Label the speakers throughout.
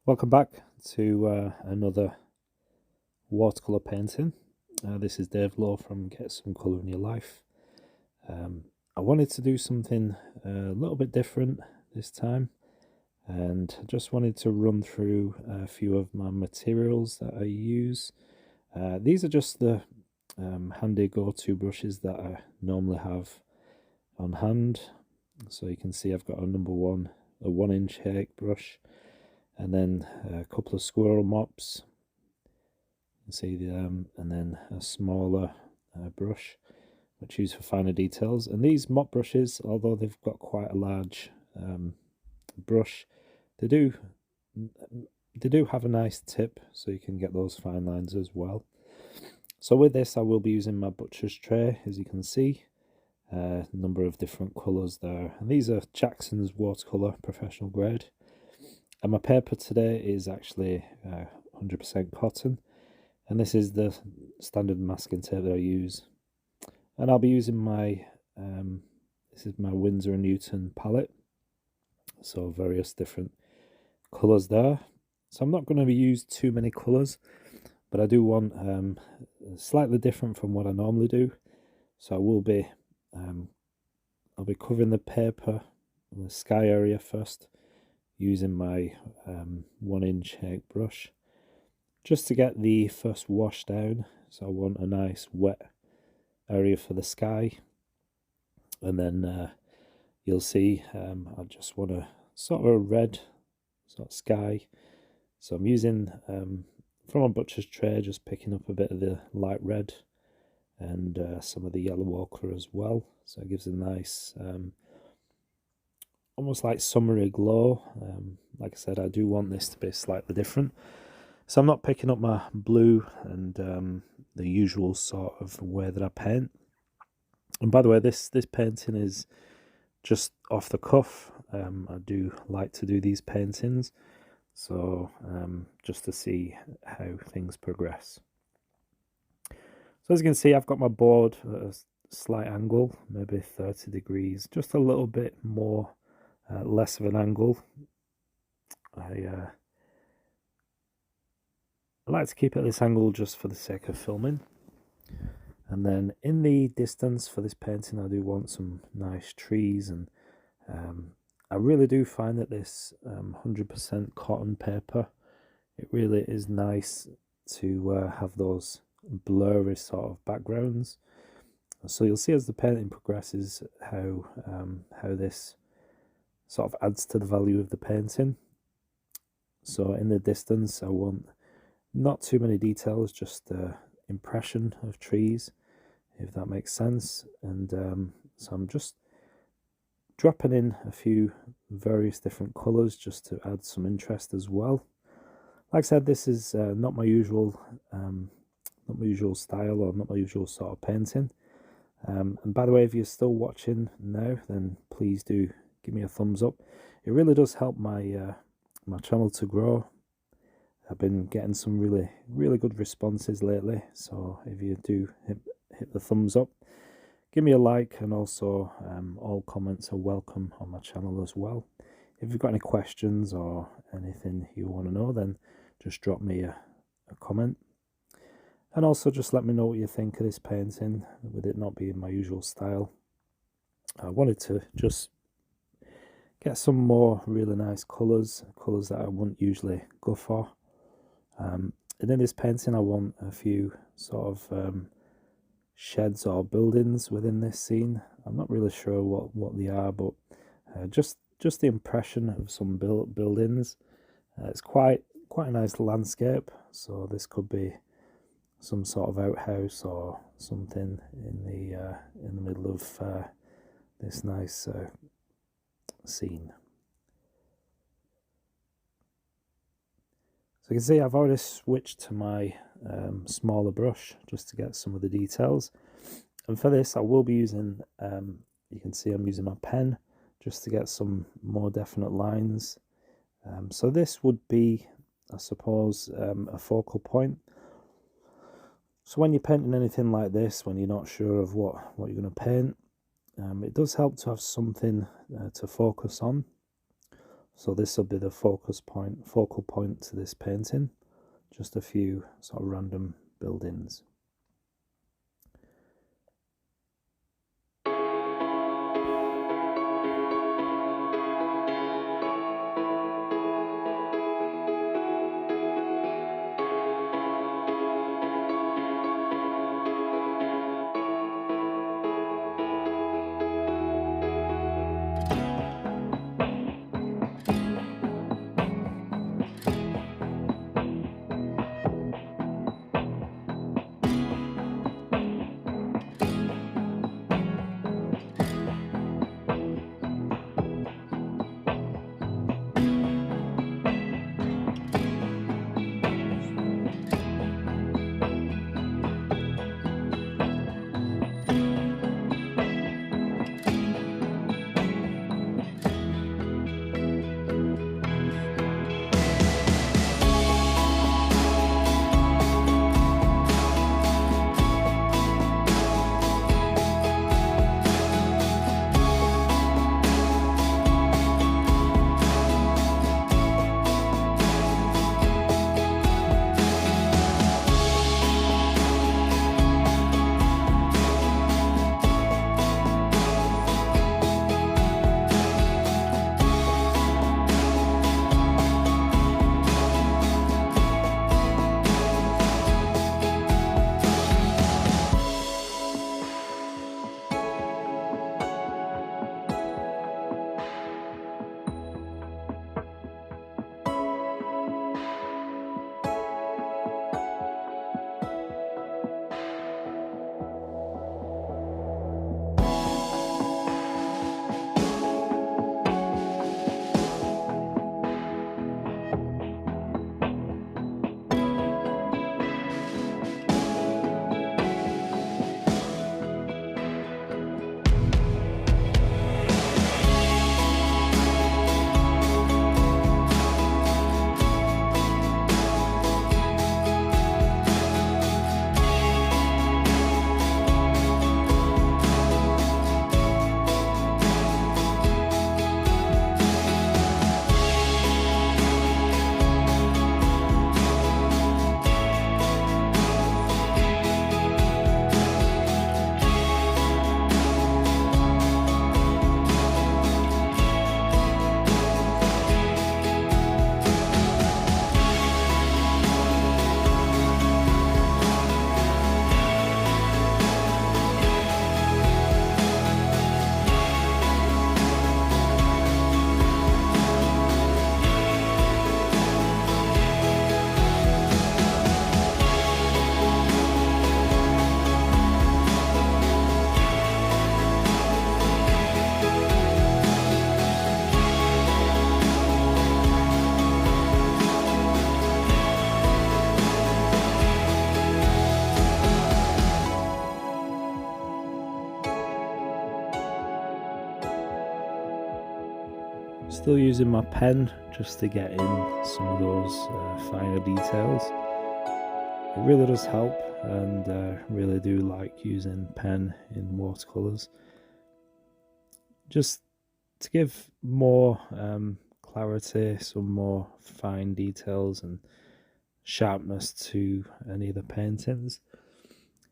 Speaker 1: Welcome back to another watercolour painting. This is Dave Lowe from Get Some Colour in Your Life. I wanted to do something a little bit different this time, and I just wanted to run through a few of my materials that I use. These are just the handy go-to brushes that I normally have on hand. So you can see I've got a number one, a 1-inch hake brush, and then a couple of squirrel mops. You can see and then a smaller brush, which I use for finer details. And these mop brushes, although they've got quite a large brush, they do have a nice tip, so you can get those fine lines as well. So with this, I will be using my butcher's tray, as you can see. A number of different colours there, and these are Jackson's watercolour professional grade. And my paper today is actually 100% cotton, and this is the standard masking tape that I use. And I'll be using my this is my Winsor & Newton palette, so various different colours there. So I'm not going to use too many colours, but I do want slightly different from what I normally do. So I will be I'll be covering the paper, the sky area first, using my 1-inch hake brush, just to get the first wash down. So I want a nice wet area for the sky, and then you'll see I just want a sort of a red sort of sky. So I'm using from a butcher's tray, just picking up a bit of the light red and some of the yellow ochre as well. So it gives a nice almost like summery glow. Like I said, I do want this to be slightly different, so I'm not picking up my blue and the usual sort of way that I paint. And by the way, this painting is just off the cuff. I do like to do these paintings, so just to see how things progress. So as you can see, I've got my board at a slight angle, maybe 30 degrees, just a little bit more less of an angle. I like to keep it at this angle just for the sake of filming. And then in the distance for this painting, I do want some nice trees, and I really do find that this 100% cotton paper, it really is nice to have those blurry sort of backgrounds. So you'll see as the painting progresses how this sort of adds to the value of the painting. So in the distance, I want not too many details, just impression of trees, if that makes sense. And so I'm just dropping in a few various different colours just to add some interest as well. Like I said, this is not my usual style, or not my usual sort of painting. And by the way, if you're still watching now, then please do give me a thumbs up. It really does help my my channel to grow. I've been getting some really good responses lately, so if you do hit the thumbs up, give me a like, and also all comments are welcome on my channel as well. If you've got any questions or anything you want to know, then just drop me a comment. And also just let me know what you think of this painting, with it not being my usual style. I wanted to just get some more really nice colours that I wouldn't usually go for. And in this painting, I want a few sort of sheds or buildings within this scene. I'm not really sure what they are, but just the impression of some buildings. It's quite a nice landscape, so this could be some sort of outhouse or something in the middle of this nice scene. So you can see I've already switched to my smaller brush just to get some of the details. And for this, I will be using, you can see I'm using my pen just to get some more definite lines. So this would be, I suppose, a focal point. So when you're painting anything like this, when you're not sure of what you're going to paint, it does help to have something to focus on. So this will be the focal point to this painting, just a few sort of random buildings. Still using my pen just to get in some of those finer details. It really does help, and really do like using pen in watercolours, just to give more clarity, some more fine details and sharpness to any of the paintings.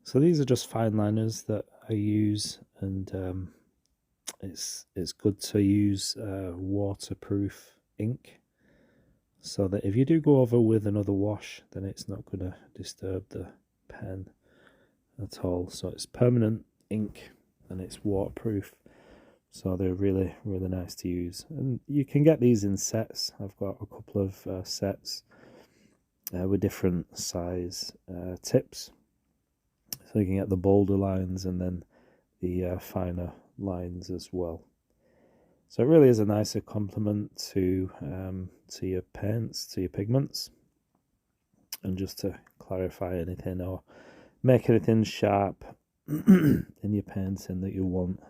Speaker 1: So these are just fineliners that I use, and it's good to use waterproof ink, so that if you do go over with another wash, then it's not going to disturb the pen at all. So it's permanent ink and it's waterproof, so they're really nice to use. And you can get these in sets. I've got a couple of sets with different size tips, so you can get the bolder lines and then the finer lines as well. So it really is a nicer complement to your paints, to your pigments, and just to clarify anything or make anything sharp in your painting that you want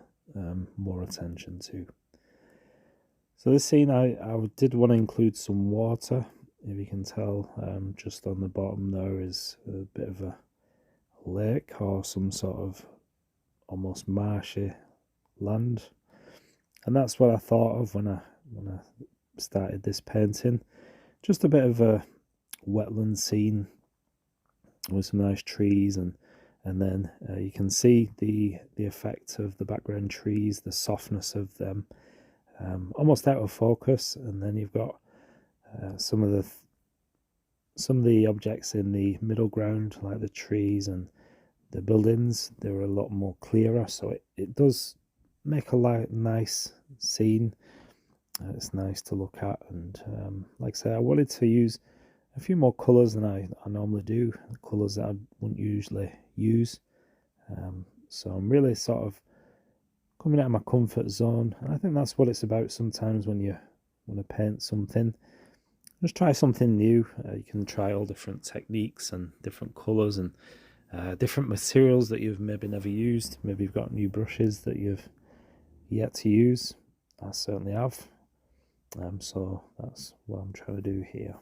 Speaker 1: more attention to. So this scene, I did want to include some water. If you can tell, just on the bottom there is a bit of a lake or some sort of almost marshy land, and that's what I thought of when I started this painting. Just a bit of a wetland scene with some nice trees, and then you can see the effect of the background trees, the softness of them, almost out of focus. And then you've got some of the objects in the middle ground, like the trees and the buildings. They're a lot more clearer, so it does make a nice scene. It's nice to look at, and like I said, I wanted to use a few more colours than I normally do, colours that I wouldn't usually use. So I'm really sort of coming out of my comfort zone, and I think that's what it's about sometimes when you want to paint something. Just try something new. You can try all different techniques and different colours and different materials that you've maybe never used. Maybe you've got new brushes that you've yet to use. I certainly have. So that's what I'm trying to do here.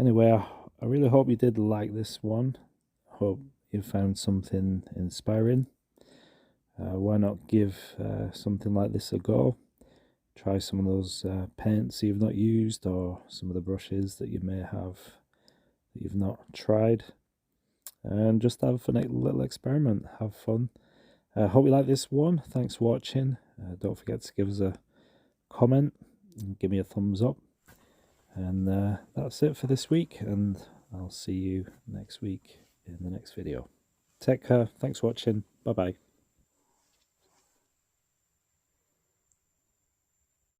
Speaker 1: Anyway, I really hope you did like this one. Hope you found something inspiring. Why not give something like this a go? Try some of those paints you've not used, or some of the brushes that you may have that you've not tried, and just have a little experiment. Have fun. Hope you like this one. Thanks for watching. Don't forget to give us a comment and give me a thumbs up. And that's it for this week, and I'll see you next week in the next video. Take care. Thanks for watching. Bye bye.